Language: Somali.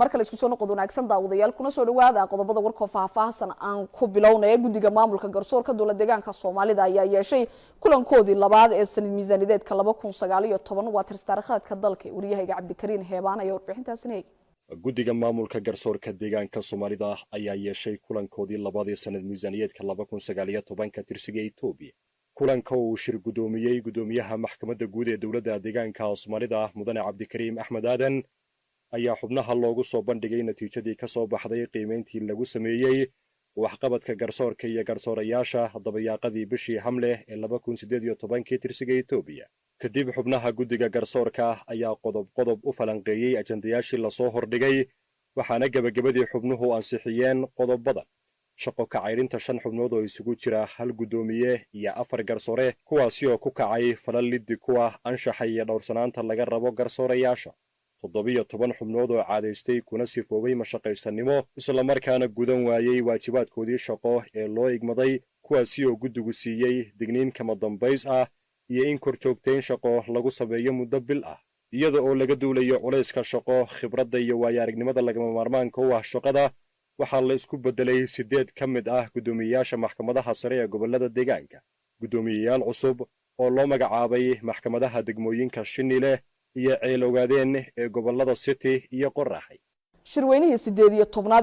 marka la isku soo noqdo wanaagsan daawadayaal kuna soo dhawaada qodobada warka faahfaahsan aan ku bilownay guddiga maamulka garsoorka dowlad deegaanka Soomaalida ayaa yeeshay kulankoodii labaad ee sanad miisaaniyadeedka 2019 waa taariikhda dalka wariyahayga Cabdikariin Heebaan ayaa warbixintaasina guddiga maamulka garsoorka deegaanka Soomaalida ayaa yeeshay kulankoodii labaad ee sanad miisaaniyadeedka 2019 tirsiga Itoobiya kulanka uu shir gudoomiyay gudoomiyaha maxkamadda guud ee dowladda deegaanka Soomaalida mudane Cabdikariim Axmed Aadan ayaa xubnaha loogu soo bandhigay natiijadii ka soo baxday qiimeyntii lagu sameeyay waxqabadka garsoorka iyo garsoorayaasha dabayaaqadii bishii Hamle ee 2018 tirsiga Itoobiya kadib xubnaha guddiga garsoorka ayaa qodob u falanqeeyay ajandayaashii la soo hordhigay waxaana gabagabadii xubnuhu ansixiyeen qodobadan shaqo ka cayrinta 5 xubnood oo isugu jira hal gudoomiye iyo 4 garsoore kuwaasi oo ku kacay falal liddi kuwa anshaxa iyo dhowrsanaanta laga rabo garsoorayaasha 17 xubnood oo caadaystay kuna sifoobay mashaqaysanimo isla markaana gudan waayay waajibaadkoodii shaqo ee loo igmaday kuwaasi oo guddigu siiyay digniin kama dambays ah iyo in kor joogtayn shaqo lagu sameeyo muddo bil ah iyada oo laga duulayo culayska shaqo khibradda iyo waayo-aragnimada lagama maarmaanka u ah shaqada waxaa la isku bedelay 8 ka mid ah gudoomiyayaasha maxkamadaha sare ee gobolada deegaanka gudoomiyayaal cusub oo loo magacaabay maxkamadaha degmooyinka Shinile iyo Ceeloogaadeen ee gobolada City iyo Qorraxay shirweynihii 18